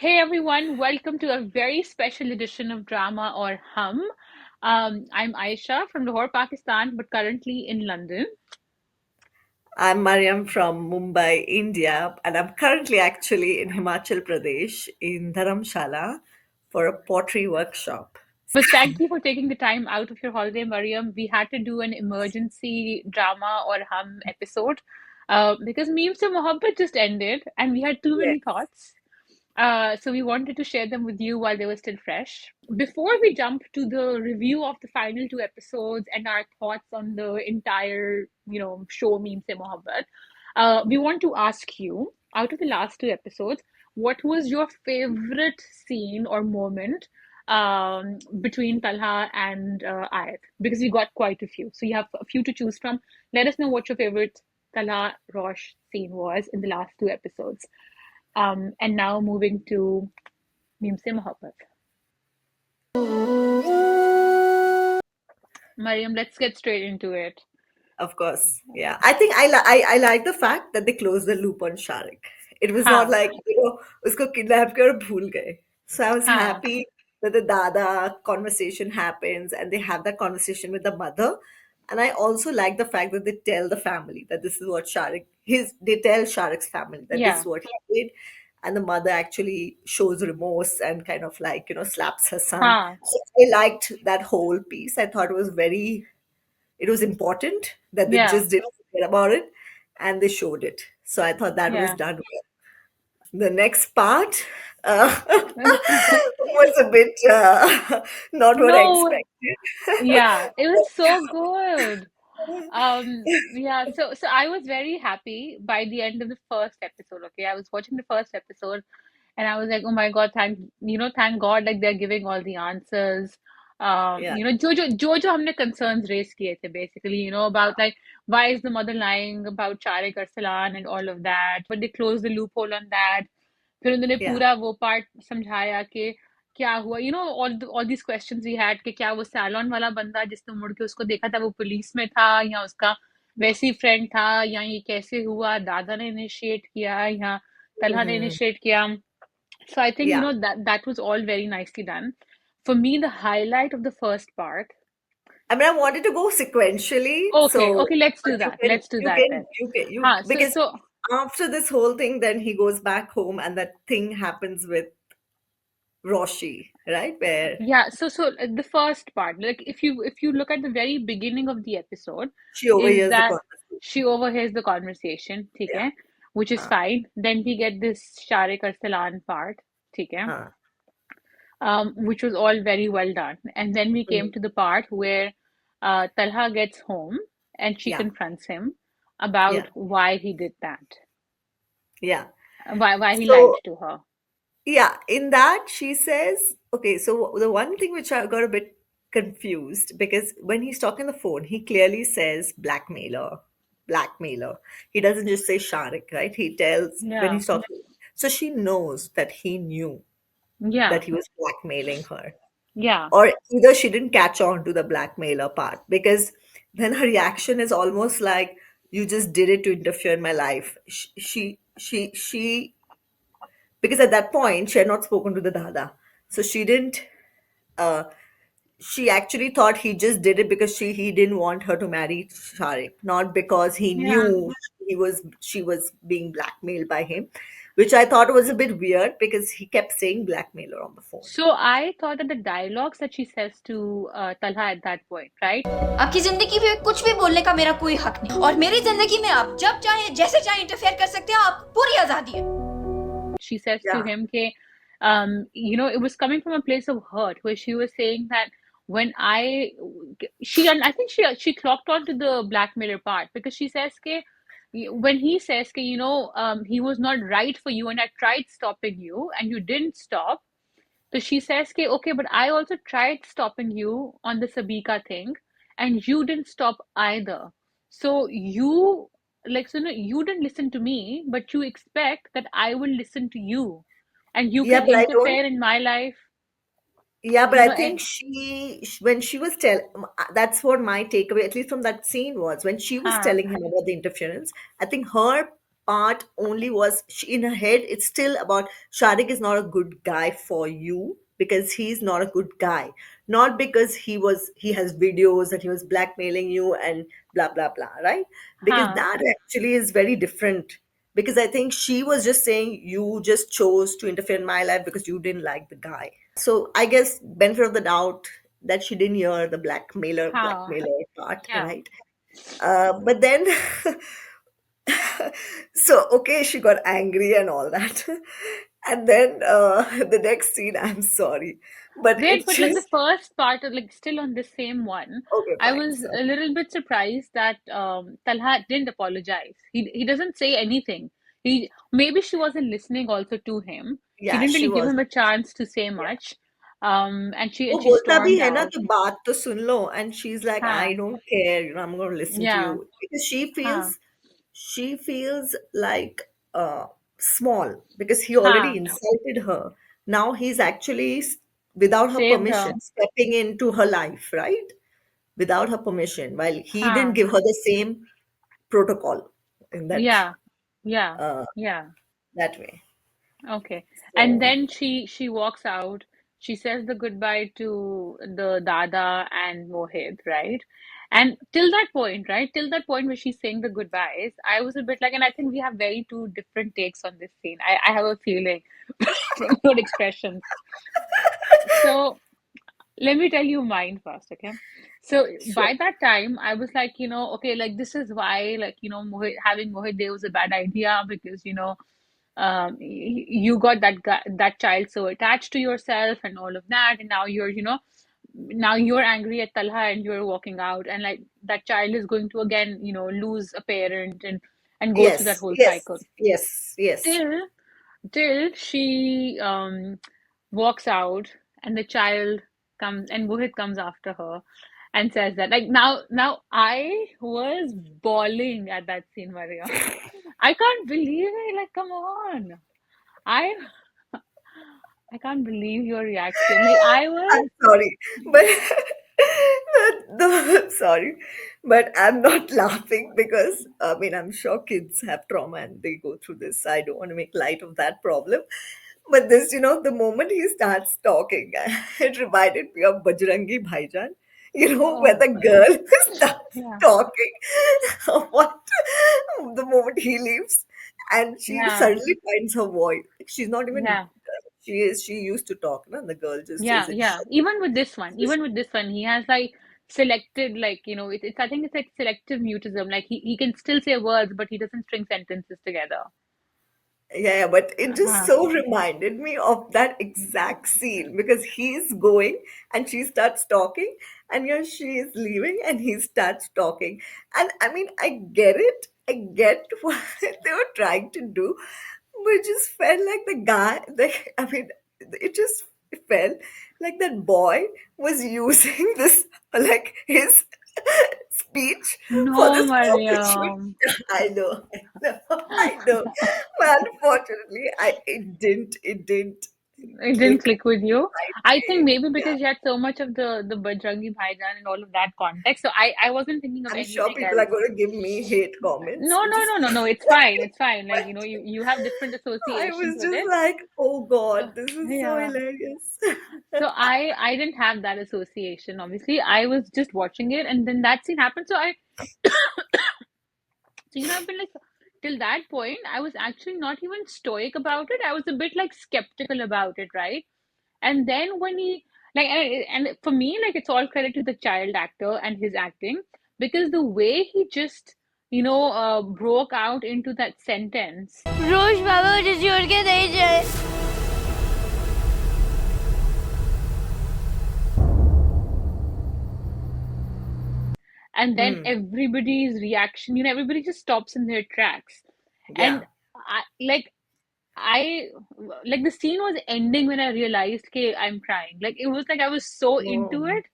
Hey everyone, welcome to a very special edition of Drama or Hum. I'm Aisha from Lahore, Pakistan, but currently in London. I'm Mariam from Mumbai, India, and I'm currently actually in Himachal Pradesh in Dharamshala for a pottery workshop. But thank you for taking the time out of your holiday, Mariam. We had to do an emergency drama or hum episode because Meem Se Mohabbat just ended and we had too Yes. many thoughts. So we wanted to share them with you while they were still fresh. Before we jump to the review of the final two episodes and our thoughts on the entire, show Meem Se Mohabbat, we want to ask you, out of the last two episodes, what was your favorite scene or moment between Talha and Ayat? Because we got quite a few. So you have a few to choose from. Let us know what your favorite Talha Rosh scene was in the last two episodes. And now moving to Meem Se Mohabbat. Mariam, let's get straight into it. Of course, yeah. I think I like the fact that they closed the loop on Sharik. It was not Ha, like usko kidnap kar aur bhool gaye. So I was ha, happy that the Dada conversation happens and they have that conversation with the mother. And I also like the fact that they tell the family that this is what they tell Sharik's family that this yeah, is what he did. And the mother actually shows remorse and kind of like, slaps her son. ha, So I liked that whole piece. I thought it was important that they yeah, just didn't forget about it and they showed it. So I thought that was yeah. done well. The next part was a bit not what I No, expected. yeah, it was so good. Yeah, so I was very happy by the end of the first episode. Okay, I was watching the first episode, and I was like, oh my God, thank God, like they're giving all the answers. Yeah, जो हमने concerns raise किए थे basically, about like why is the mother lying about Tariq Arsalan and all of that, but they closed the loophole on that. फिर उन्होंने yeah. पूरा वो part समझाया कि क्या हुआ, all these questions we had कि क्या वो सैलॉन वाला बंदा जिसने मुड़ के उसको देखा था वो पुलिस में था या उसका वैसे ही फ्रेंड था, या ये कैसे हुआ, दादा ने इनिशिएट किया या तलहा ने Mhm. इनिशिएट किया. So I think Yeah. that was all very nicely done. For me, the highlight of the first part. I mean, I wanted to go sequentially, Okay, so okay, let's but do that. Let's do that then. Huh, because so after this whole thing, then he goes back home, and that thing happens with Roshi, right? Where so the first part, like if you look at the very beginning of the episode, she is overhears the that conversation. she overhears the conversation, ठीक Yeah. है, which is Huh. fine. Then we get this Sharik Arsalan part, ठीक है, Huh. which was all very well done. And then we came Mhm. to the part where Talha gets home and she Yeah. confronts him about Yeah. why he did that, Yeah. why he lied So to her. yeah, in that she says, okay, so the one thing which I got a bit confused because when he's talking on the phone, he clearly says blackmailer, blackmailer. He doesn't just say Sharik, right? He tells when Yeah, he's talking. So she knows that he knew yeah, that he was blackmailing her. yeah, Or either she didn't catch on to the blackmailer part because then her reaction is almost like you just did it to interfere in my life. She because at that point she had not spoken to the dada, so she didn't uh, she actually thought he just did it because he didn't want her to marry Sharik, not because he yeah. knew she was being blackmailed by him, which I thought was a bit weird because he kept saying blackmailer on the phone. So I thought that the dialogues that she says to Talha at that point, right? आपकी जिंदगी में कुछ भी बोलने का मेरा कोई हक नहीं और मेरी जिंदगी में आप जब चाहे जैसे चाहे इंटरफेयर कर सकते हैं आपको पूरी आजादी है She says to Yeah. him, "Ke, it was coming from a place of hurt, where she was saying that when I think she clocked on to the blackmailer part because she says, ke, when he says, ke, he was not right for you, and I tried stopping you, and you didn't stop." So she says, ke, okay, but I also tried stopping you on the Sabika thing, and you didn't stop either. So you didn't listen to me, but you expect that I will listen to you, and you Yeah, can but I don't. interfere in my life, Yeah, but I and think when she was that's what my takeaway, at least from that scene, was when she was huh, telling him about the interference. I think her part only was in her head. It's still about Sharik is not a good guy for you because he's not a good guy, not because he has videos that he was blackmailing you and blah blah blah, right? Because Huh. that actually is very different. Because I think she was just saying you just chose to interfere in my life because you didn't like the guy. So I guess benefit of the doubt that she didn't hear the Huh. blackmailer part, Yeah. right? But then, so okay, she got angry and all that, and then the next scene, I'm sorry, but Wait, it's but like the just first part of like still on the same one, okay, I fine. was So a little bit surprised that Talha didn't apologize. He doesn't say anything. He maybe she wasn't listening also to him. She yeah, didn't she really give was. him a chance to say Yeah. much. वो And she बोलता भी stormed है ना out. तो बात तो सुन लो and she's like I Huh. don't care, I'm going to listen to you Yeah. because Huh. she feels like small because he already Huh. insulted her. Now he's actually without her Saved her. permission stepping into her life, right? Without her permission, while he Huh. didn't give her the same protocol in that Yeah. Yeah. uh, Yeah. that way. Okay. And So then she walks out. She says the goodbye to the Dada and Mohit, right? And till that point, right? Till that point where she's saying the goodbyes, I was a bit like, and I think we have very two different takes on this scene. I have a feeling from your expressions. So let me tell you mine first, okay? So sure. by that time, I was like, okay, like this is why, like, Mohit, having Mohit there was a bad idea because, you got that guy, that child so attached to yourself and all of that, and now now you're angry at Talha and you're walking out, and like that child is going to again, lose a parent and go through that Yes, whole yes, cycle. yes, yes. Till till she walks out and the child comes and Mohit comes after her and says that like now I was bawling at that scene, Maria. I can't believe it. Like, come on. I I can't believe your reaction. Like I was I'm sorry, but no, sorry, but I'm not laughing because I mean I'm sure kids have trauma and they go through this. I don't want to make light of that problem. But this, the moment he starts talking, it reminded me of Bajrangi Bhaijaan. When oh the girl starts yeah. talking, what the moment he leaves, and she Yeah. suddenly finds her voice. She's not even. Yeah. She used to talk, no? And the girl just Yeah. isn't. Yeah. Even with this one, he has like selected like, it's I think it's like selective mutism. Like he can still say words, but he doesn't string sentences together. Yeah, but it just Uh-huh. so reminded me of that exact scene because he's going and she starts talking, and she is leaving and he starts talking. And I mean, I get it. I get what they were trying to do, but it just felt like the guy, I mean, it just felt like that boy was using this, like his speech for No, this opportunity. Mariam. I know. But unfortunately, it didn't It didn't click click with you. right I think way. maybe Yeah. because you had so much of the Bajrangi Bhaijaan and all of that context. So I wasn't thinking of I'm sure anything people are else. going to give me hate comments, No, which no, is no, no, no. fine. It's fine. It's fine. Like, But you have different I associations was with just it. like, oh So God, this is so yeah. hilarious. So I didn't have that association, obviously. I was just watching it and then that scene happened. So I've been like till that point, I was actually not even stoic about it. I was a bit like skeptical about it, right? And then when he like and for me, like it's all credit to the child actor and his acting because the way he just, broke out into that sentence रोज बाबा मुझे छोड़ के नहीं जाए and then Hmm. everybody's reaction, everybody just stops in their tracks. And Yeah. I I like the scene was ending when I realized okay, I'm crying. Like it was like I was so into No. it.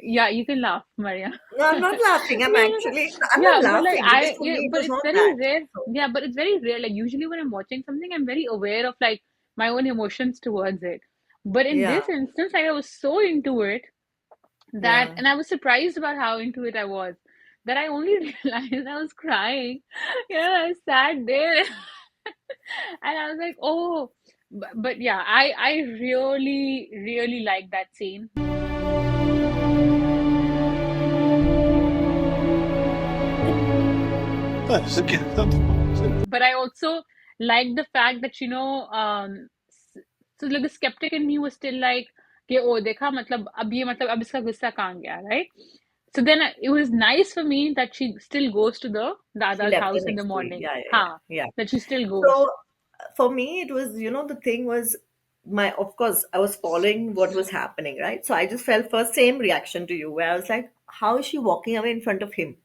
Yeah, you can laugh, Maria. No, I'm not laughing. No, no, no. I'm not Yeah, but like laughing because for me it but was it's not very that. rare. So, Yeah, but it's very rare. Like usually when I'm watching something, I'm very aware of like my own emotions towards it. But in yeah. this instance, like I was so into it that, Yeah. and I was surprised about how into it I was. that I only realized I was crying. I sat there and I was like, oh, but yeah, I really, really like that scene. But I also like the fact that so like the skeptic in me was still like कि ओ देखा मतलब अब ये मतलब अब इसका गुस्सा कहाँ गया, right? So then it was nice for me that she still goes to the She Dada's left the house in the next day. morning. Yeah, yeah, yeah, हाँ, yeah. that she still goes. So for me, it was, the thing was my, of course, I was following what was happening, right? So I just felt first same reaction to you, where I was like, how is she walking away in front of him?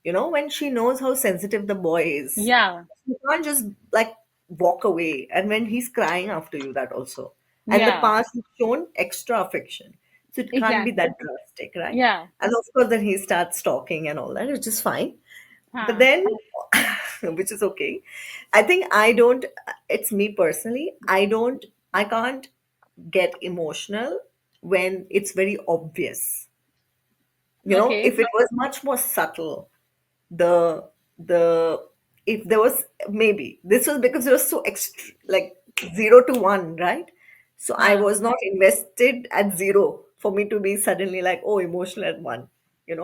When she knows how sensitive the boy is, Yeah, you can't just like walk away. And when he's crying after you, that also. And the yeah, past has shown extra affection. So it can't be that exactly. drastic, right? Yeah, And of course, then he starts talking and all that, which is fine. But हाँ, then, which is okay. I think I don't, it's me personally, I can't get emotional when it's very obvious. okay, If it was much more subtle, the the if there was, maybe this was because it was so like 0 to 1, right? So I हाँ, was not invested at zero for me to be suddenly like, oh, emotional at 1.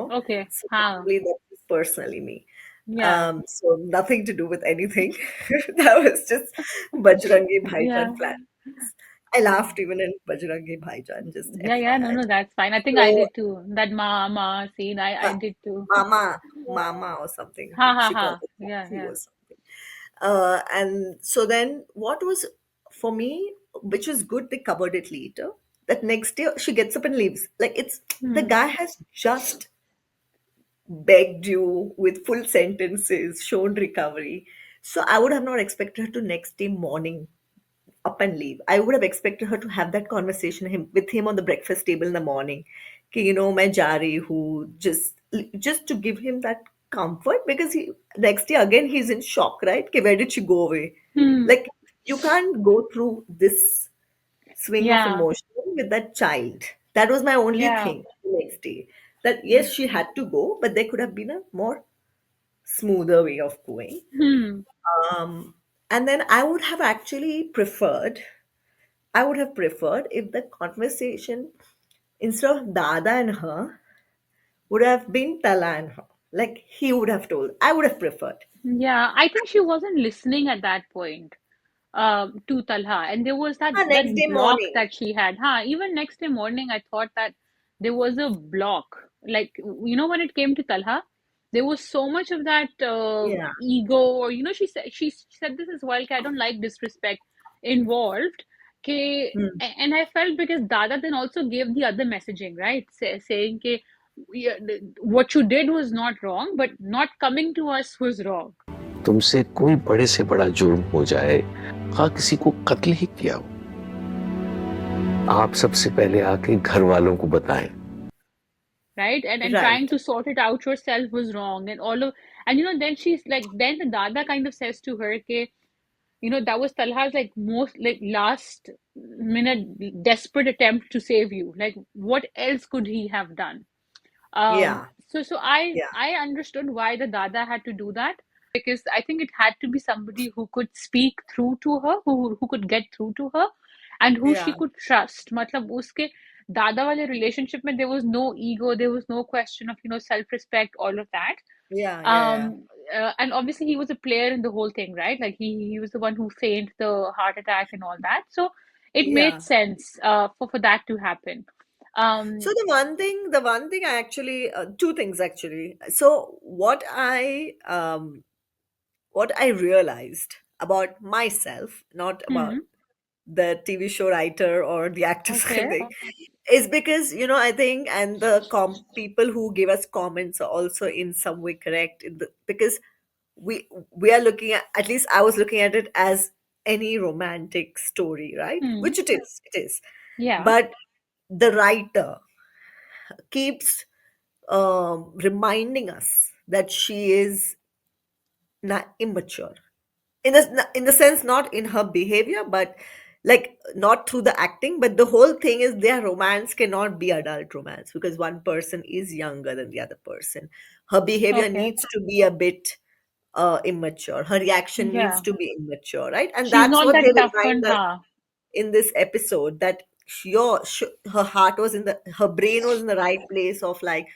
okay, So हाँ, probably that's personally me. yeah, So nothing to do with anything. That was just Bajrangi yeah, Bhaijaan flatmates. I laughed even in Bajrangi Bhaijaan, just yeah, no, FYI. no, that's fine. I think I So did too. That ma scene, I uh, did too. Mama or something. Ha ha She ha. called it Yeah, Chachi yeah. or something. And so then what was for me, which was good, they covered it later. That next day she gets up and leaves. Like, it's the Hmm. guy has just begged you with full sentences, shown recovery. So I would have not expected her to next day morning up and leave. I would have expected her to have that conversation with him on the breakfast table in the morning. कि, मैं जा रही हूँ, just to give him that comfort, because he next day again he's in shock, right? कि where did she go away? Hmm. Like, you can't go through this swing of Yeah, emotion with that child. That was my only yeah. thing the next day. That yes, she had to go, but there could have been a more smoother way of going. Hmm. Um, and then I would have preferred if the conversation, instead of Dada and her, would have been Tala and her. Like, he would have told. I would have preferred. Yeah, I think she wasn't listening at that point. To Talha, and there was that Next day block morning. that she had. Even next day morning, I thought that there was a block. Like when it came to Talha, there was so much of that Yeah. ego, or she said this as well. Ki, I don't like disrespect involved. Ki, Hmm. and I felt because Dada then also gave the other messaging, right? Saying ki, yeah, what you did was not wrong, but not coming to us was wrong. तुमसे कोई बड़े से बड़ा जुर्म हो जाए, हाँ किसी को कत्ल ही किया हो, आप सबसे पहले आके घर वालों को बताएं। Right, and trying Right. to sort it out yourself was wrong, and all of, and then she's like, then the Dada kind of says to her, okay, that was Talha's like most like last minute desperate attempt to save you. Like, what else could he have done? Yeah. So I Yeah. I understood why the Dada had to do that, because I think it had to be somebody who could speak through to her, who could get through to her, and who she Yeah. could trust. मतलब उसके दादा वाले relationship में there was no ego, there was no question of self-respect, all of that. Yeah. Yeah. Yeah. And obviously he was a player in the whole thing, right? Like he was the one who feigned the heart attack and all that. So it made Yeah. sense for that to happen. So Um, the one thing I actually, two things actually. So what I realized about myself, not about hmm, the TV show writer or the actors or okay. anything, is because I think, and the people who give us comments are also in some way correct, because we are looking at least I was looking at it as any romantic story, right? Hmm. Which it is, Yeah. but the writer keeps reminding us that she is not immature, in the sense, not in her behavior, but like not through the acting, but the whole thing is their romance cannot be adult romance because one person is younger than the other person. Her behavior Okay. needs to be a bit immature. Her reaction needs Yeah. to be immature, right? And She's that's not what they that tough remind and us ha. in this episode, that her heart was in the her brain was in the right place of like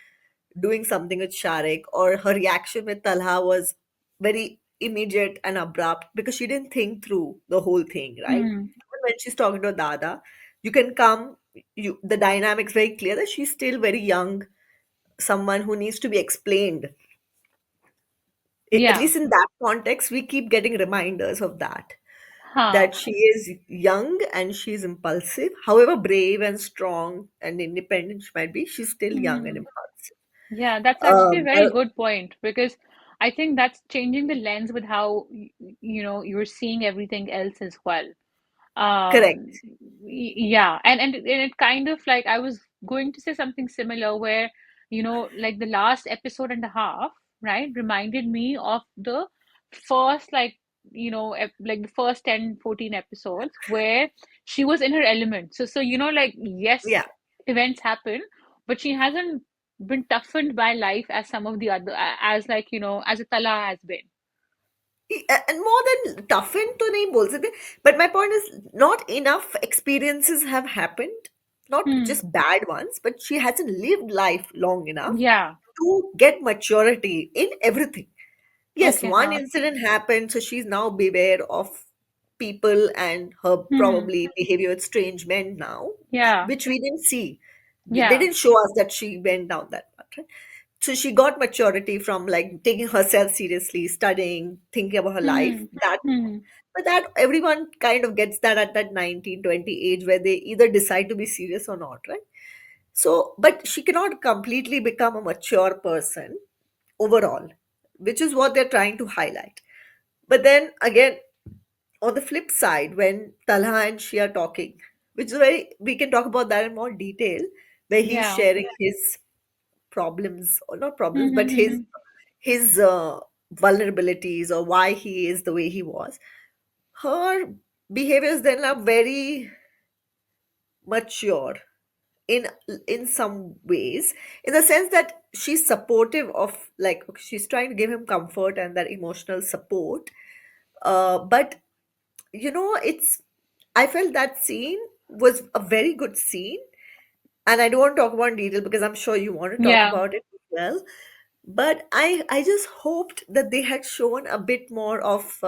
doing something with Sharik, or her reaction with Talha was very immediate and abrupt because she didn't think through the whole thing, right? Hmm. Even when she's talking to Dada, you can come, the dynamic's very clear that she's still very young, someone who needs to be explained. At Yeah. least in that context, we keep getting reminders of that Ha. she is young and she's impulsive. However brave and strong and independent she might be, she's still young and Hmm. impulsive. Yeah, that's actually a very Well, good point because I think that's changing the lens with how you're seeing everything else as well. correct. Yeah, and it kind of like I was going to say something similar where like the last episode and a half, right, reminded me of the first like the first 10, 14 episodes where she was in her element. So like yes, Yeah. events happen, but she hasn't been toughened by life as some of the other as like as a Tala has been. And more than toughened to nahi bol sakte, but my point is not enough experiences have happened, not Hmm. just bad ones, but she hasn't lived life long enough Yeah. to get maturity in everything. Yes, Okay, one huh. incident happened, so she's now beware of people and her Hmm. probably behavior with strange men now, Yeah. which we didn't see. They Yeah. didn't show us that she went down that path, right? So she got maturity from like taking herself seriously, studying, thinking about her life. Hmm. That, Hmm. but that everyone kind of gets that at that 19, 20 age where they either decide to be serious or not, right? So, but she cannot completely become a mature person overall, which is what they're trying to highlight. But then again, on the flip side, when Talha and she are talking, which is very, we can talk about that in more detail, where he's Yeah. sharing his problems, or not problems, but Mm-hmm. his vulnerabilities, or why he is the way he was. Her behaviors then are very mature in some ways, in the sense that she's supportive of, like, she's trying to give him comfort and that emotional support. But it's, I felt that scene was a very good scene, and I don't want to talk about in detail because I'm sure you want to talk Yeah. about it as well. But I just hoped that they had shown a bit more of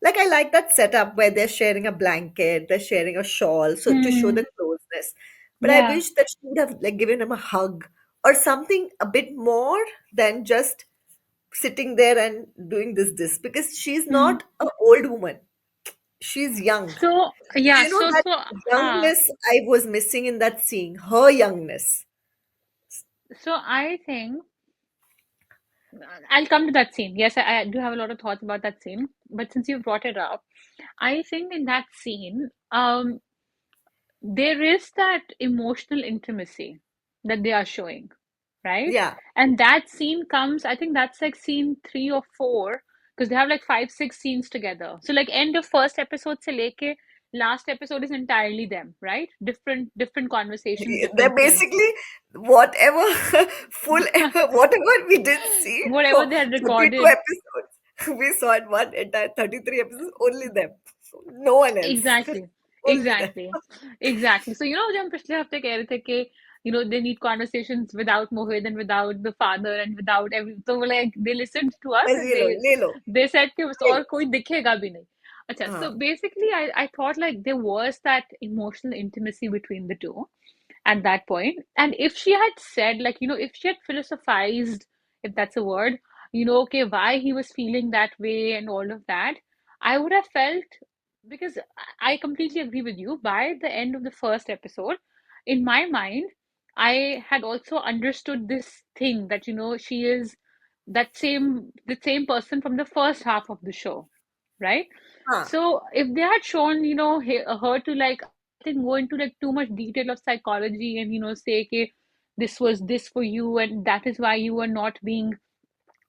like, I like that setup where they're sharing a blanket, they're sharing a shawl, so to show Hmm. the closeness. But I Yeah. wish that she would have like given him a hug or something a bit more than just sitting there and doing this, because she's Hmm. not an old woman, she's young. So yeah, That huh. youngness I was missing in that scene, her youngness. So I think I'll come to that scene. Yes, I do have a lot of thoughts about that scene, but since you brought it up, I think in that scene, there is that emotional intimacy that they are showing, right? Yeah. And that scene comes, I think that's like scene three or four, because they have like five, six scenes together. So like end of first episode se leke last episode is entirely them, right? Different conversations, They're different scenes. basically whatever full whatever we didn't see Whatever for they had 32 recorded. episodes. We saw in one entire 33 episodes, only them. No one else. Exactly, Only them. exactly, exactly. So जो हम पिछले हफ्ते कह रहे थे कि they need conversations without Mohit and without the father and without every so like they listened to us बस and ये लो, ले लो, they said कि बस ले और लो. कोई दिखेगा भी नहीं. अच्छा, so हाँ. basically I thought like there was that emotional intimacy between the two at that point. And if she had said, like, if she had philosophized, if that's a word, okay, why he was feeling that way and all of that, I would have felt, because I completely agree with you. By the end of the first episode, in my mind, I had also understood this thing that, she is the same person from the first half of the show, right? हाँ. So if they had shown, her to like, I think go into like too much detail of psychology and say, okay, this was this for you and that is why you were not being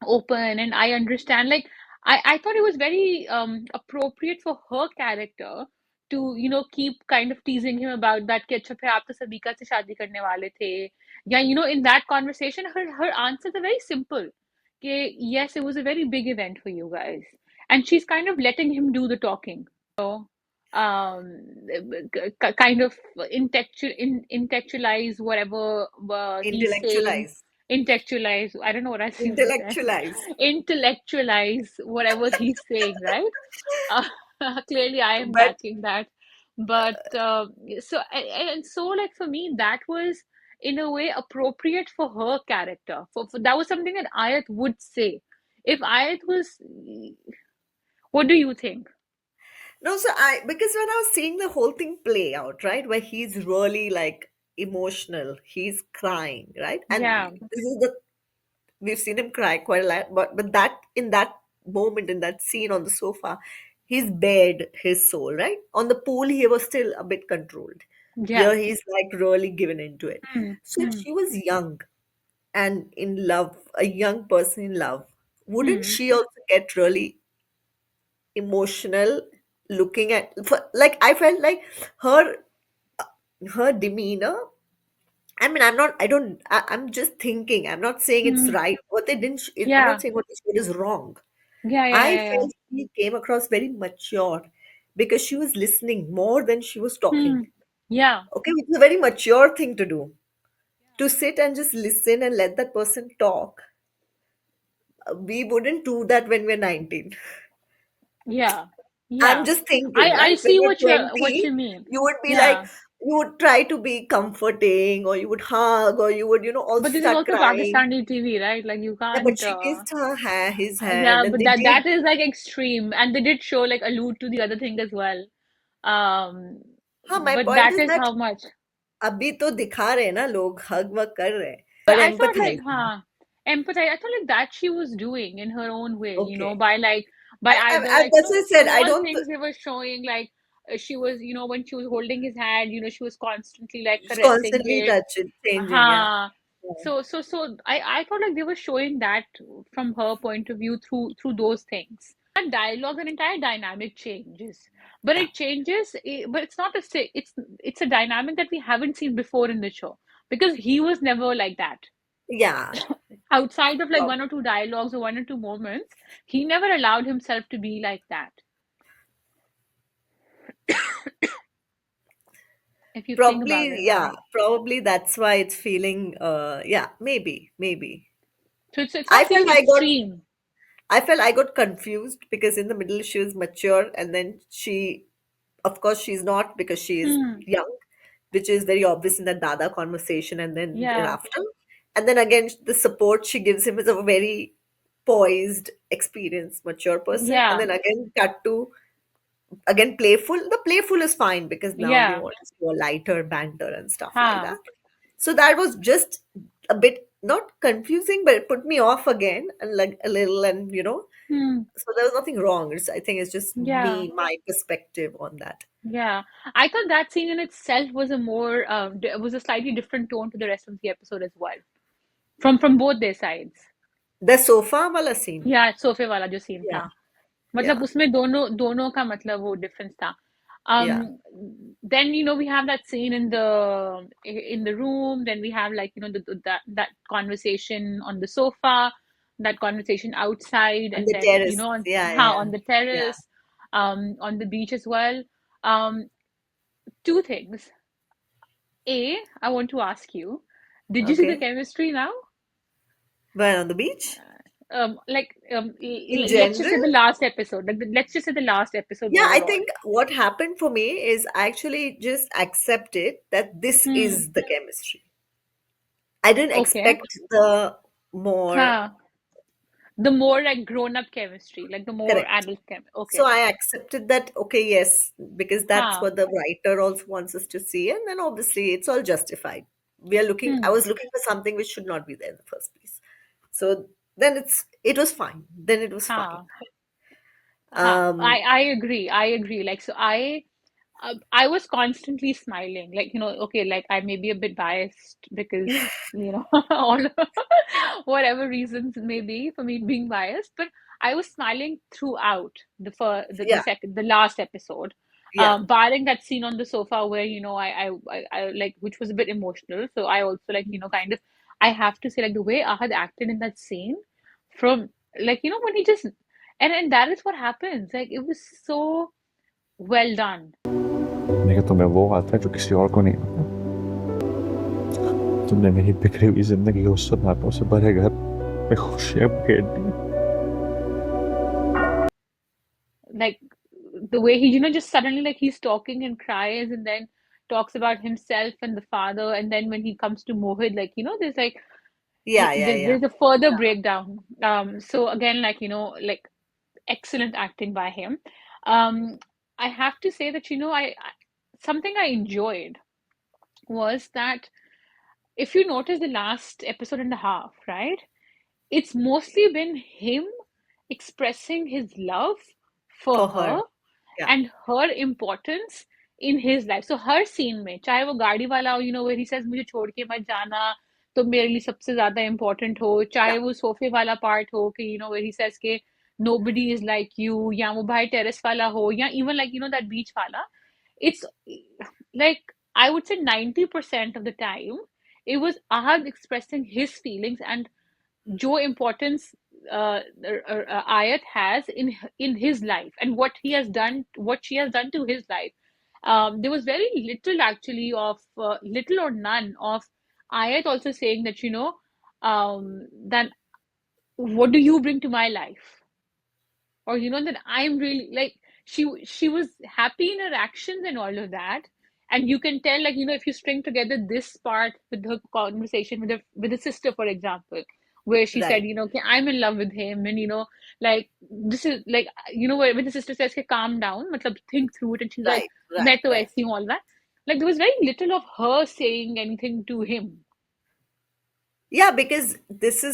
open, and I understand. Like I thought it was very appropriate for her character keep kind of teasing him about that कि अच्छा फिर आप तो सबीका से शादी करने वाले थे, या in that conversation her answers are very simple कि yes, it was a very big event for you guys, and she's kind of letting him do the talking, um kind of intellectualize whatever he's saying. Intellectualize. Intellectualize, I don't know what I even said. Intellectualize. Intellectualize whatever he's saying, right? uh, Clearly I am But lacking that, but so and so, like, for me that was in a way appropriate for her character, for that was something that Ayat would say if Ayat was. What do you think? no, so because when I was seeing the whole thing play out, right, where he's really like emotional, he's crying, right? And Yeah, this is the we've seen him cry quite a lot, but that in that moment, in that scene on the sofa, he's bared his soul, right? On the pool, he was still a bit controlled. yeah. Here, he's like really given into it. Hmm. So if Hmm. she was young and in love, a young person in love, wouldn't Hmm. she also get really emotional looking at like I felt like her her demeanor. I mean, I'm just thinking. I'm not saying it's Hmm. right. What they didn't, I'm not Yeah, saying what they showed is wrong. yeah, yeah, I yeah, yeah. felt she came across very mature because she was listening more than she was Hmm. talking. Yeah, Okay, which is a very mature thing to do. To sit and just listen and let that person talk. We wouldn't do that when we're 19. yeah, I'm yeah. just I thinking, I right? When see you're what 20, you mean. you would be like, Yeah, you would try to be comforting, or you would hug, or you would, also but this is start also crying. Pakistani TV, right? Like you Yeah, but can't. she kissed her his hand, Yeah, and but they that did. is like extreme, and they did show, like, allude to the other thing as well. Um, हाँ, my but point that is is that how much. अभी तो दिखा रहे हैं ना लोग hug वग कर रहे हैं But पर I thought, like, empathizing. empathize. I thought, like, that she was doing in her own way, Okay, by, like, by either, like, that's what I said. I small don't. things they were showing, like, she was, when she was holding his hand, she was constantly, like, It's caressing constantly it. touching, changing. Yeah. Huh. Yeah. So I thought, like, they were showing that from her point of view through those things. That dialogue and entire dynamic changes, but Yeah. it changes. But it's not it's a dynamic that we haven't seen before in the show, because he was never like that. Yeah. Outside of, like, Prob- one or two dialogues or one or two moments, he never allowed himself to be like that. If you think about Probably, it, yeah. Probably that's why it's feeling. Yeah. Maybe. so it's I not felt feeling I got. extreme. I felt I got confused because in the middle she was mature, and then of course, she's not because she is Hmm. young, which is very obvious in that Dada conversation, and then Yeah. thereafter. And then again, the support she gives him is a very poised, experienced, mature person. And Yeah. then again, cut to again playful. The playful is fine because now they Yeah. want to do a lighter banter and stuff like Huh. that. So that was just a bit not confusing, but it put me off again and like a little, and Hmm. so there was nothing wrong. I think it's just Yeah. my perspective on that. Yeah. I thought that scene in itself was a more was a slightly different tone to the rest of the episode as well. From both their sides. The sofa wala scene. या सोफे वाला जो scene था, Yeah, मतलब yeah, उसमें दोनों दोनों का मतलब वो डिफरेंस था. um yeah. then we have that scene in the room, then we have, like, that conversation on the sofa, that conversation outside, On and the then terrace. Yeah, how yeah, on the yeah. terrace, on the beach as well. um Two things. I want to ask you, did you see the Okay. chemistry now? But on the beach? In Let's just say general? the last episode. Like, let's just say the last episode Yeah, I overall. think what happened for me is I actually just accepted that this Hmm. is the chemistry. I didn't Okay. expect the more Huh. The more, like, grown up chemistry, like the more correct. adult So Okay. I accepted that, okay, yes, because that's Huh. what the writer also wants us to see, and then obviously it's all justified. I Hmm. was looking for something which should not be there in the first place. So then it was fine. Then it was fine. Huh. Huh. Um, I agree. I agree. Like, so I was constantly smiling. Like, okay, like, I may be a bit biased because, all whatever reasons may be for me being biased, but I was smiling throughout the yeah, last episode. Yeah. Barring that scene on the sofa where I like, which was a bit emotional. So I also like, kind of, I have to say, like, the way Ahad acted in that scene, from, like, when he just, and that is what happens. Like, it was so well done. लेकिन तुम्हें वो आता है जो किसी और को नहीं आता। तुमने मेरी बिखरी हुई जिंदगी को सन्नाटों से भरे घर में खुशियां भेज दी। Like, the way he, just suddenly, like, he's talking and cries, and then talks about himself and the father, and then when he comes to Mohit, like, there's like, Yeah, yeah, yeah. there's a further breakdown. So again, like, like, excellent acting by him. Um, I have to say that, something I enjoyed was that, if you notice the last episode and a half, right? It's mostly been him expressing his love for For her her. Yeah. and her importance in his life. So her scene में, चाहे वो गाड़ी वाला हो, where he says मुझे छोड़ के मत जाना, तो मेरे लिए सबसे ज्यादा important हो, Yeah. चाहे वो सोफे वाला part हो कि, where he says के nobody is like you, या वो भाई terrace वाला हो, या even like, that beach वाला. It's like, I would say 90% of the time, it was Ahad expressing his feelings and जो importance Ayat has in his life, and what he has done, what she has done to his life. There was very little, actually, of little or none of Ayat also saying that, that what do you bring to my life, or that I'm really like, she was happy in her actions and all of that. And you can tell, like, if you string together this part with her conversation with the sister, for example, where she said, Right. okay, I'm in love with him, and like, this is like, when the sister says, okay, calm down, matlab, think through it, and she's like, Right. Right. मैं तो Right. ऐसी हूँ, all that. Like, there was very little of her saying anything to him. Yeah, because this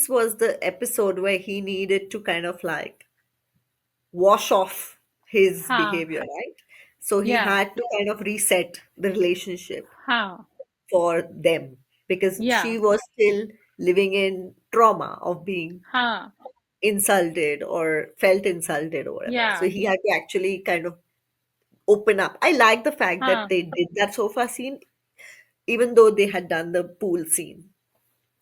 was the episode where he needed to kind of like wash off his Huh. behavior, right? So he Yeah. had to kind of reset the relationship Huh. for them because Yeah. she was still living in trauma of being Huh. insulted or felt insulted or whatever. So Yeah. he had to actually kind of open up. I like the fact that Huh. they did that sofa scene, even though they had done the pool scene,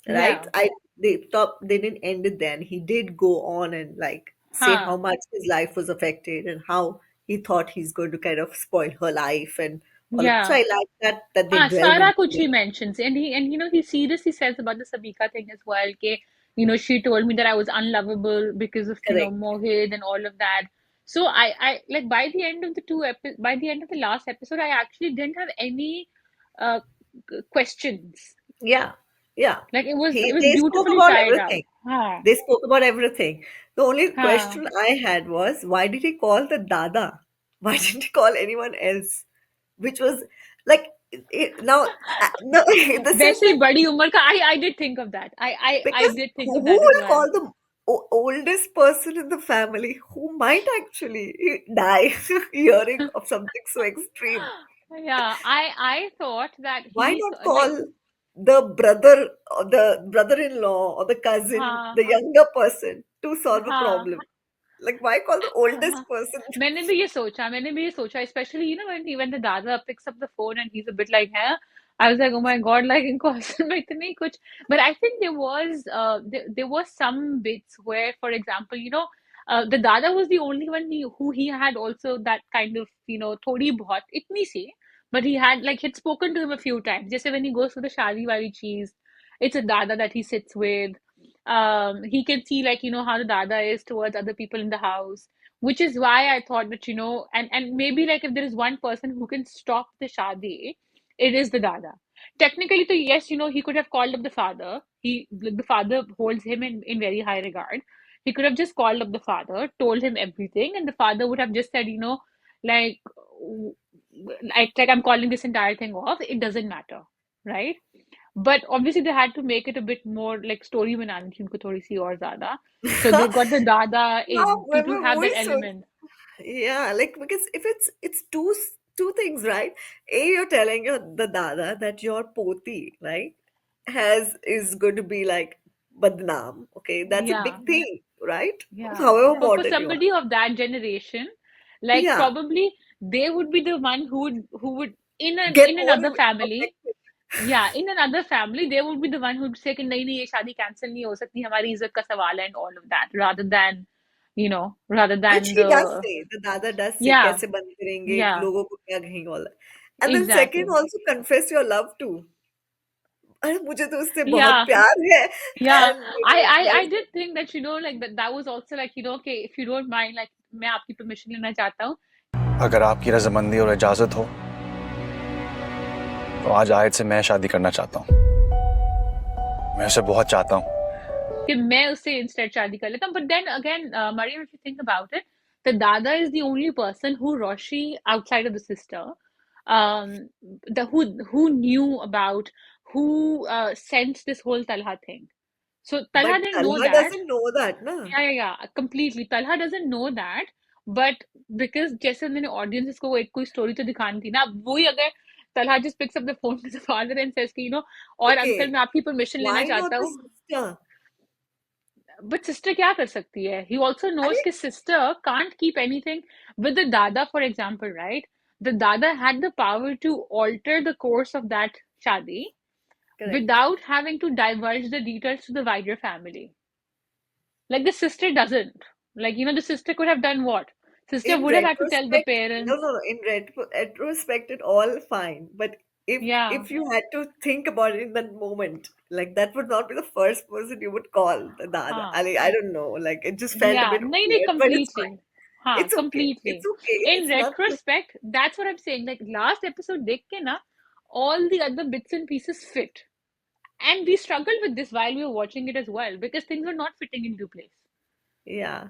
right? Yeah. They didn't end it then. He did go on and like say how Huh. much his life was affected and how he thought he's going to kind of spoil her life and all. So Yeah. I like that they हाँ, dwelled सारा into कुछ it. he mentions, and he seriously says about the Sabika thing as well. Ke, she told me that I was unlovable because of Correct. Mohit and all of that. So I like, by the end of by the end of the last episode, I actually didn't have any uh questions. Yeah, yeah. Like, it was They spoke beautifully about tied up. everything. हाँ, They spoke about everything. The only हाँ. question I had was why did he call the Dada? Why didn't he call anyone else? Which was like now, no, in the sense वैसे ही that बड़ी उम्र का, I did think of that. I because did think who of that as will well. call the oldest person in the family who might actually die hearing of something so extreme? Yeah, I thought that Why he, not like, call the brother or the brother-in-law or the cousin, हाँ, the younger person to solve a हाँ. problem? Like, why call the हाँ, oldest person? मैंने भी ये सोचा, especially, when the dada picks up the phone and he's a bit like, huh? I was like, oh my God, like, इनको असल में इतनी कुछ. But I think there was some bits where, for example, the dada was the only one who he had also that kind of, थोड़ी बहुत इतनी सी, but he had, like, he'd spoken to him a few times. Just when he goes for the shadi wali cheese, it's a dada that he sits with. He can see, like, how the dada is towards other people in the house, which is why I thought that, and maybe, like, if there is one person who can stop the shadi, it is the dada. Technically, so yes, he could have called up the father. The father holds him in very high regard. He could have just called up the father, told him everything, and the father would have just said, like, like, I'm calling this entire thing off. It doesn't matter, right? But obviously they had to make it a bit more like story बनानी थी उनको थोड़ी सी और ज्यादा. So they got the dada हाँ, in to मैं have that वही सोच element. Yeah, like because if it's two things, right? A, you're telling the dada that your poti, right, has is going to be like badnaam. Okay, that's a Yeah, big thing, right? yeah. However For modern you are. somebody of that generation, like, Yeah, probably they would be the one who would Get in more another family, affected. yeah, in another family, they would be the one who'd say कि नहीं नहीं ये शादी cancel नहीं हो सकती, हमारी इज्जत का सवाल है and all of that, rather Which than he does the, say, the Dada does say, yeah, कैसे बंद करेंगे, yeah, लोगों को क्या कहेंगे, all that. And then second, exactly, also confess your love to. अरे मुझे तो उससे बहुत yeah, प्यार है. yeah. And I like, did think that, like that was also like, okay, if you don't mind, like मैं आपकी permission लेना चाहता हूँ अगर आपकी रजामंदी और इजाजत हो तो आज आयत से मैं शादी करना चाहता हूँ. मैं उसे बहुत चाहता हूँ. कि मैं उससे इंस्टेड शादी कर लेता हूँ. But then again, Mariam, if you think about it, the Dada is the only person who Roshi, outside of the sister, who knew about, who sensed this whole Talha thing. So Talha but didn't know Talha that. doesn't know that, na? Yeah, completely. Talha doesn't know that, but because जैसे उन्होंने audiences को एक कोई story तो दिखानी थी ना, अब वही अगर Talha just picks up the phone to the father and says कि और Okay, अंकल मैं आपकी permission लेना why not चाहता the हूँ. sister? But sister क्या कर सकती है? He also knows अरे, कि sister can't keep anything with the Dada, for example, right? The Dada had the power to alter the course of that shadi correct. without having to divulge the details to the wider family. Like the sister doesn't. Like, the sister could have done what? Sister In would have had to tell the retrospect, no, parents. no, no. In retrospect, it all fine. But if Yeah. if you had to think about it in that moment, like that would not be the first person you would call the Dada. Huh. I don't know. Like it just felt a Yeah. bit नहीं, weird, but it's completely. fine. Huh, It's okay. It's completely. okay. In It's not. retrospect, that's what I'm saying. Like last episode देख के ना, all the other bits and pieces fit. And we struggled with this while we were watching it as well because things were not fitting into place. Yeah.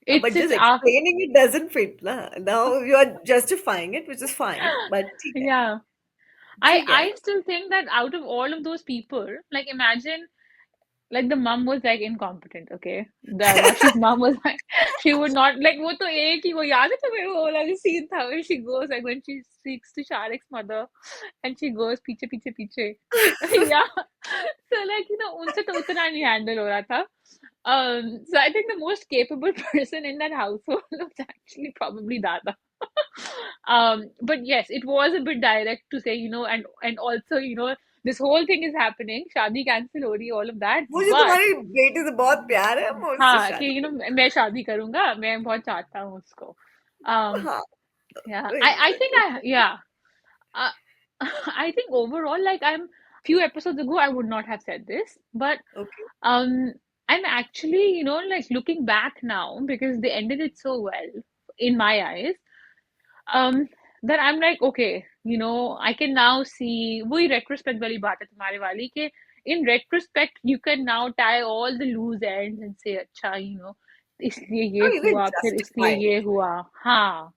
It's But just it's our explaining it doesn't fit, na. Now you are justifying it, which is fine. But ठीक है, yeah. I ठीक है. I still think that out of all of those people, like imagine, like the mom was like incompetent, okay? The Roshi's mom was like, she would not like वो तो एक ही वो याद है तुम्हें वो वाला जो scene था where she goes like when she speaks to Shariq's mother and she goes पीछे पीछे पीछे yeah, so like उनसे तो उतना नहीं handle हो रहा था. So I think the most capable person in that household was actually probably Dada. But yes, it was a bit direct to say, and also, this whole thing is happening, शादी cancel हो रही है, all of that, मुझे but तुम्हारी बेटी से बहुत प्यार है, मैं उससे हाँ कि शादी मैं शादी करूंगा, मैं बहुत चाहता हूँ उसको. करूँ. Um, हाँ, yeah, I think exactly. yeah, uh, I think overall, like few episodes ago, I would not have said this, but Okay. um, I'm actually, like looking back now because they ended it so well in my eyes. That I'm like, okay, I can now see वही retrospect वाली बात है तुम्हारे वाली कि in retrospect you can now tie all the loose ends and say अच्छा, इसलिए No, ये you can हुआ फिर इसलिए justify ये it. हुआ. हाँ,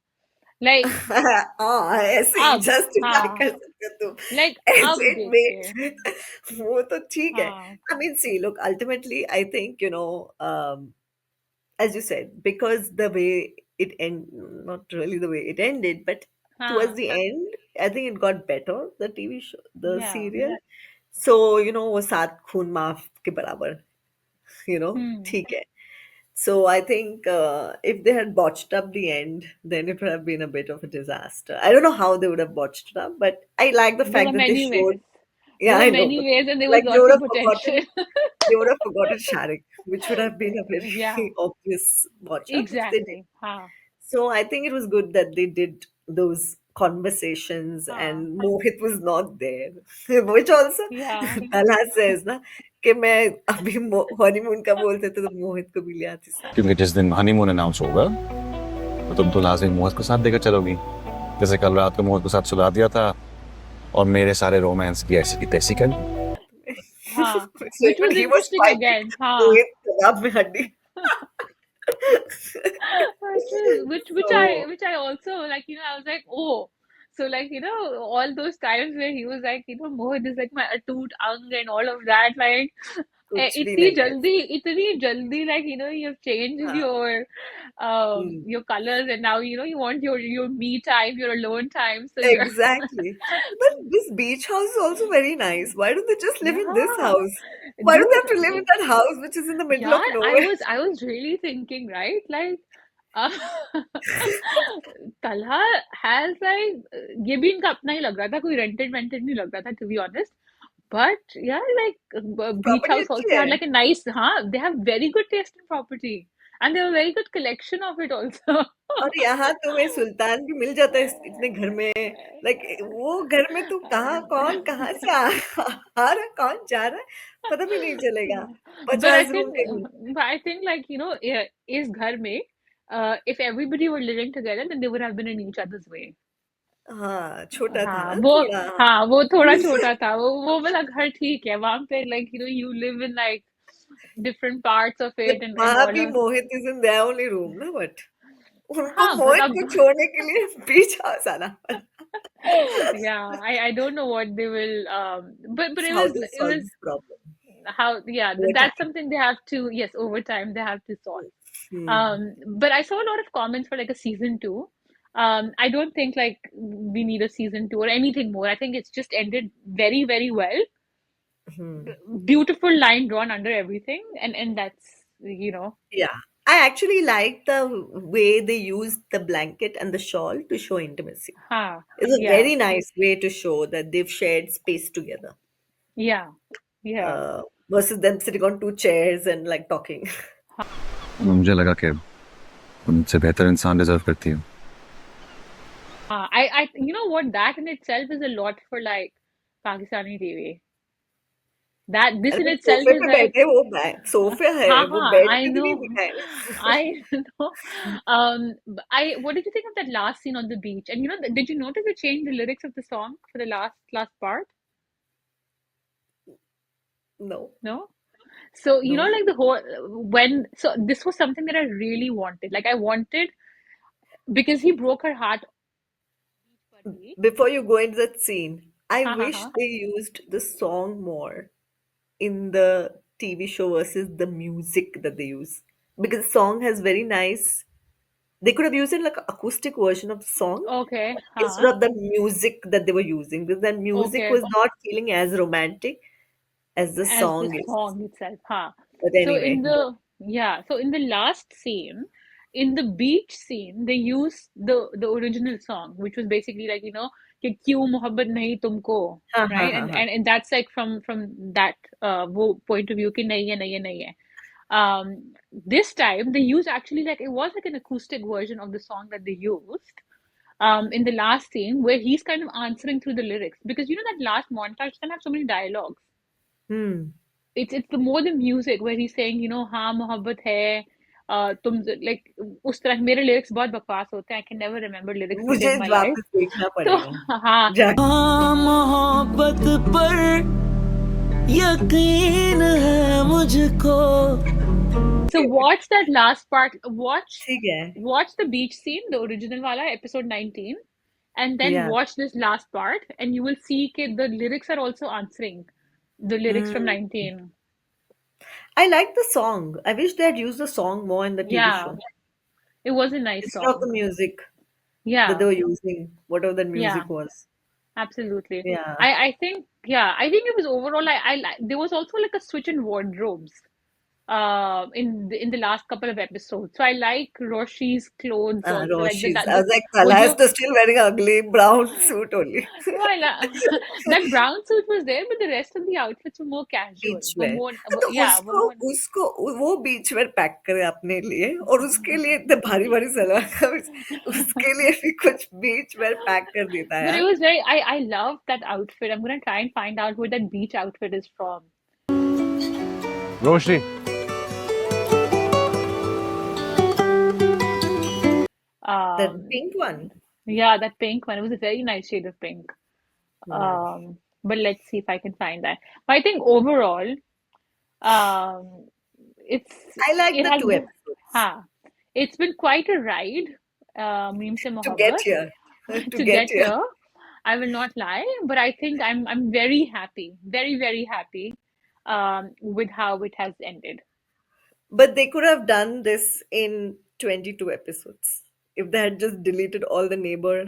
like हाँ, ऐसे ही अब, justify हाँ, कर सकते हो तुम. like ऐसे अब it देख के, makes वो तो ठीक है. हाँ, I mean, see, look, ultimately, I think, as you said, because the way it end, not really the way it ended, but towards हाँ, the end, I think it got better, the TV show, the yeah, serial. So, वो सात खून माफ के बराबर, hmm, ठीक है. So I think if they had botched up the end, then it would have been a bit of a disaster. I don't know how they would have botched it up, but I like the there fact were that they many showed. ways, Yeah, I know, but and there was like lots of potential. they would have forgotten Sharik, which would have been a Yeah, very obvious botch up if they did. exactly, हाँ, So I think it was good that they did those conversations हाँ, and Mohit was not there. Which also yeah. Talha says ना कि मैं अभी honeymoon का बोलते थे तो मोहित को भी ले आती साथ. क्योंकि जिस दिन हनीमून अनाउंस होगा तो तुम तो लाजिम मोहित को साथ देकर चलोगी. जैसे कल रात को मोहित को साथ सुला दिया था और मेरे सारे रोमांस की ऐसी की तैसी कर दी. हाँ, So which even was he was interesting fighting again. हाँ, Mohit कबाब में हड्डी. which So I also like. I was like, oh, so like all those times where he was like, Mohit is like my atut ang and all of that. Like, कुछ भी नहीं ऐसा. इतनी जल्दी, like you've changed हाँ. your colors, and now you want your me time, your alone time. So you're Exactly. But this beach house is also very nice. Why don't they just live in this yeah, house? Why don't they have to live in dude. that house which is in the middle Yeah, of nowhere? I was really thinking, right? Like, Uh, Talha has like ये भी इनका अपना ही लग रहा था, कोई rented नहीं लग रहा था, to be honest. But yeah, like Beach property House अच्छी also है. had like a nice, they have very good taste in property, and they have a very good collection of it also. और यहाँ तुम्हें सुल्तान भी मिल जाता है इतने घर में. लाइक वो घर में तू कहाँ से आ रहा है, कौन जा रहा है, पता भी नहीं चलेगा. But I 50 रूम think, के लिए. like yeah, is घर में, if everybody were living together, then they would have been in each other's way. हाँ, छोटा था हाँ ना वो थोड़ा. हाँ वो थोड़ा छोटा था, वो वाला घर ठीक है वहां पे, like you live in like different parts of but it and वहाँ all भी of. Mohit is in their only room ना, बट उनको हाँ but मोहित अब को छोड़ने के लिए बीच हाउस आना पड़ा. yeah, I don't know what they will, but how to it solve was this problem how, yeah, over that's time. something they have to, yes, over time they have to solve. Hmm. But I saw a lot of comments for like a season two. I don't think like we need a season two or anything more. I think it's just ended very, very well. Hmm. Beautiful line drawn under everything, and that's, Yeah, I actually like the way they use the blanket and the shawl to show intimacy. huh, It's a yeah, very nice way to show that they've shared space together, yeah, yeah. versus them sitting on two chairs and like talking. मुझे लगा कि उनसे बेहतर इंसान deserve करती हूँ. You know what? That in itself is a lot for like Pakistani TV. That this अरे in वो itself सोफे is पे like, बैठे, वो सोफा है, वो बेड I पे तो नहीं know, बिठाए ना. I know. What did you think of that last scene on the beach? And did you notice they changed the lyrics of the song for the last part? No, No. So no. like the whole so this was something that I really wanted. Like I wanted, because he broke her heart party. Before you go into that scene, I Ha ha wish ha. they used the song more in the TV show versus the music that they use, because the song has very nice. They could have used it like an acoustic version of the song Okay. instead Ha. of the music that they were using, because that music Okay. was not feeling as romantic as the As the song is. song itself, huh? But So anyway, in the yeah, so in the last scene, in the beach scene, they use the original song, which was basically like, कि क्यों मोहब्बत नहीं तुमको, हाँ हाँ right? हाँ हाँ. And that's like from that वो point of view कि नहीं है, नहीं है, नहीं है. This time they used actually, like, it was like an acoustic version of the song that they used in the last scene, where he's kind of answering through the lyrics, because that last montage can have so many dialogues. Hmm. It's the more the music where he's saying, हाँ मोहब्बत है, तुम like उस तरह मेरे lyrics बहुत बकवास होते हैं. I can never remember lyrics a day मुझे in my life. वापस देखना तो पड़ेगा हाँ. जाके. हाँ मोहब्बत पर यकीन है मुझको. So watch that last part. Watch ठीक है. watch the beach scene, the original wala, episode 19, and then Yeah. watch this last part, and you will see that the lyrics are also answering the lyrics from Hmm. 19. I like the song. I wish they had used the song more in the TV Yeah, show it was a nice instead of the song. music that they Yeah, were using, whatever that yeah. music was. Absolutely. Yeah. I think, yeah, I think it was overall, there was also like a switch in wardrobes in the last couple of episodes. So I like Roshi's clothes also, like the Roshi's. that I the was like, wo Talha is jo still wearing an ugly brown suit only. no, that brown suit was there, but the rest of the outfits were more casual. Beach Were में. more, तो yeah, were उसको more. उसको वो बीच where pack करे अपने लिए, और उसके लिए इतने भारी भारी सलवार कमीज, उसके लिए भी कुछ बीच वेयर पैक कर देता है But it यार. was very, I love that outfit. I'm gonna try and find out where that beach outfit is from. Roshni. The Um, pink one. yeah, that pink one. It was a very nice shade of pink. Hmm. But let's see if I can find that. But I think overall, um, it's I like it the has two been, episodes ha, it's been quite a ride. Meem Se to get Mohabbat here. To to get get here. here. I will not lie, but I think I'm very happy, very very happy, with how it has ended. But they could have done this in 22 episodes if they had just deleted all the neighbor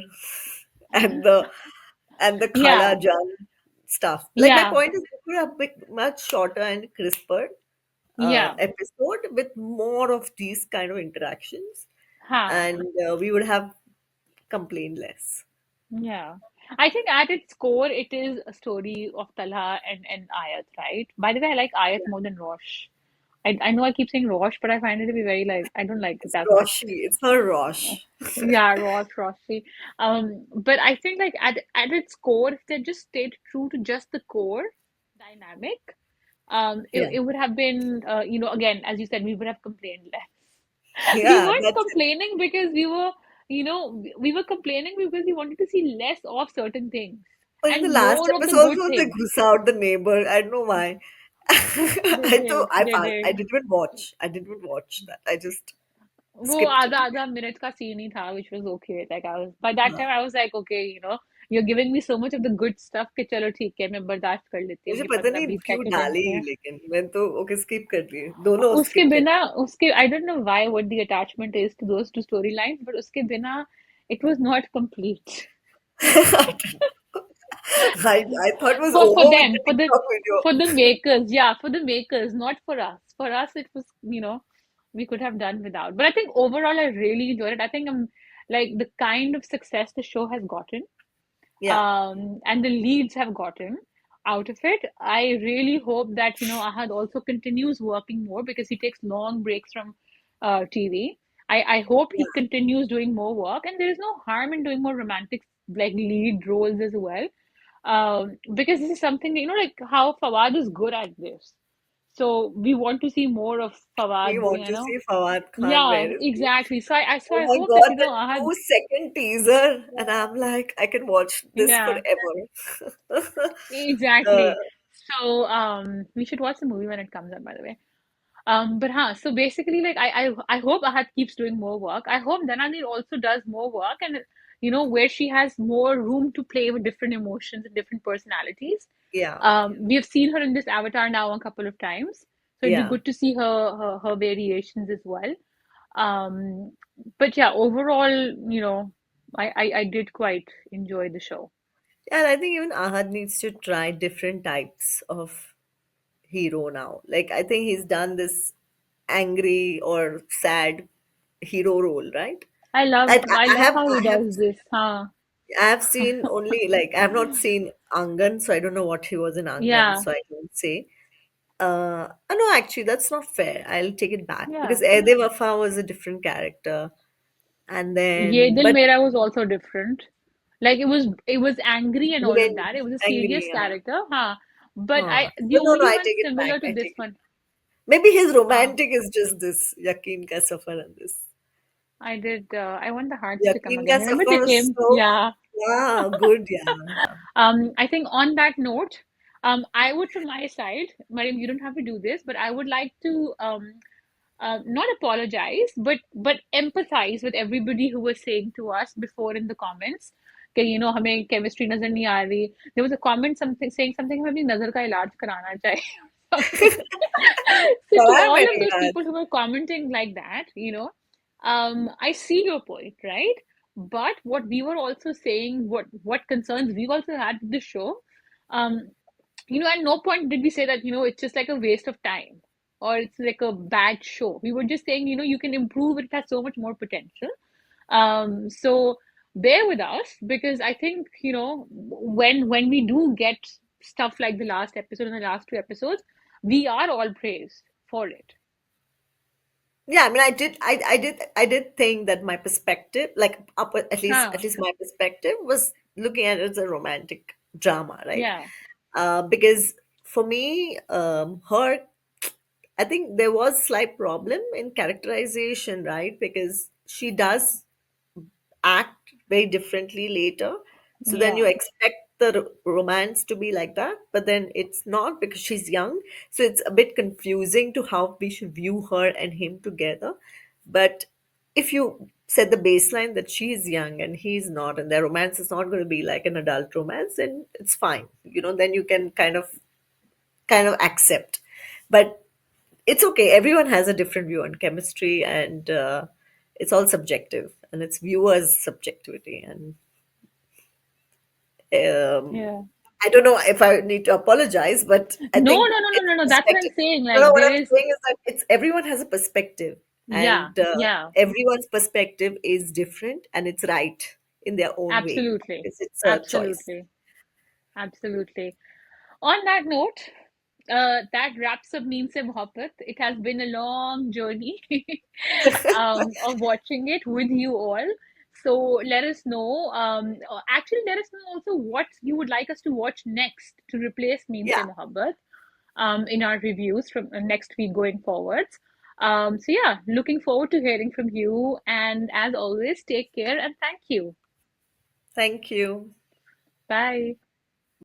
and the Yeah, Khala Jan stuff. Like my yeah, point is, they could have picked much shorter and crisper yeah. episode with more of these kind of interactions. Huh. and we would have complained less. Yeah. I think at its core, it is a story of Talha and Ayat, right? By the way, I like Ayat more than Rosh. I know I keep saying Rosh, but I find it to be very like, I don't like it It's that much. Roshi. It's her Rosh. Yeah, Rosh, Roshi. But I think like at its core, if they just stayed true to just the core dynamic, Yeah. it would have been, again, as you said, we would have complained less. We Yeah, weren't that's it. complaining because we were complaining because we wanted to see less of certain things But in the and last more of the episode, good also they things. goose out the neighbor. I don't know why. They I thought did, I they found I did. didn't even watch. I didn't even watch that. I just वो skipped it. आधा आधा minute का scene ही था, which was okay. Like I was by that हाँ, time I was like, okay, you're giving me so much of the good stuff कि चलो ठीक है, मैं बर्दाश्त कर लेती हूँ मुझे ये पता पंद्रह नहीं बीस क्यों सेकंड डाली, है। लेकिन मैंने तो ओके स्किप कर दी, दोनों उसके स्किप कर बिना उसके I don't know why what the attachment is to those two storylines, but उसके बिना it was not complete. The. I thought it was For over with them, the TikTok video. for the makers, yeah, for the makers, not for us. For us, it was, we could have done without. But I think overall, I really enjoyed it. I think I'm like the kind of success the show has gotten, Yeah, and the leads have gotten out of it. I really hope that, Ahad also continues working more because he takes long breaks from TV. I hope he yeah. continues doing more work, and there is no harm in doing more romantic like lead roles as well. Because this is something, like how Fawad is good at this. So we want to see more of We Fawad, want to see Fawad Khan. Yeah, Where is he? exactly. So Oh I my hope that, God, the Ahad, 2-second teaser, and I'm like, I can watch this yeah. forever. uh, Exactly. So, we should watch the movie when it comes out, by the way. But so basically, like, I hope Ahat keeps doing more work. I hope Dananeer also does more work, and where she has more room to play with different emotions and different personalities. yeah, We have seen her in this avatar now a couple of times, so it'd be yeah. good to see her variations as well. Um, but yeah, overall, I did quite enjoy the show. Yeah, and I think even Ahad needs to try different types of hero now. Like, I think he's done this angry or sad hero role, right? I I love have how he I have does this, huh? I have seen only, like, I have not seen Angan, so I don't know what he was in Angan, Yeah, so I don't say. No, actually, that's not fair. I'll take it back because yeah. Ede Wafa was a different character, and Ye then Dil but Mera was also different. Like it was angry and all of Revenge, that. It was a serious angry, character, huh? But huh. the So no, no, only I one take it back. similar to I this take it. one, Maybe his huh? romantic is just this Yakin Ka Safar and this. I want the hearts to come Yakin Ka again. Remember Safar they was came? so, Yeah. yeah, good, yeah. I think on that note, I would from my side, Mariam, you don't have to do this, but I would like to not apologize, but empathize with everybody who was saying to us before in the comments कि हमें chemistry नजर नहीं आ रही. There was a comment something saying something हमें अपनी नजर का इलाज कराना चाहिए something. So to Karan all of Mehri those Raj. people who were commenting like that, I see your point, right? But what we were also saying, what concerns we also had with the show, um, at no point did we say that, it's just like a waste of time or it's like a bad show. We were just saying, you can improve, it has so much more potential. So bear with us because I think, when we do get stuff like the last episode and the last two episodes, we are all praised for it. Yeah, I mean, I did think that my perspective, like at least my perspective was looking at it as a romantic drama, right? Yeah. Because for me, her, I think there was slight problem in characterization, right? Because she does act very differently later. So then you Yeah. expect the romance to be like that, but then it's not because she's young. So it's a bit confusing to how we should view her and him together. But if you set the baseline that she's young and he's not, and their romance is not going to be like an adult romance, then it's fine. Then you can kind of accept. But it's okay. Everyone has a different view on chemistry, and it's all subjective, and it's viewers' subjectivity. And um, Yeah. I don't know if I need to apologize, but I No, think no, no, no, it's no, no. That's what I'm perspective. saying. No, no, Like what there I'm is, saying is that it's everyone has a perspective. Yeah, and yeah, everyone's perspective is different, and it's right in their own way. absolutely. It's a choice. Absolutely. Absolutely. On that note, that wraps up Meem Se Mohabbat. It has been a long journey of watching it with you all. So let us know. Actually, let us know also what you would like us to watch next to replace Meem Se Yeah, Mohabbat in our reviews from next week going forwards. So yeah, looking forward to hearing from you. And as always, take care and thank you. thank you. Bye.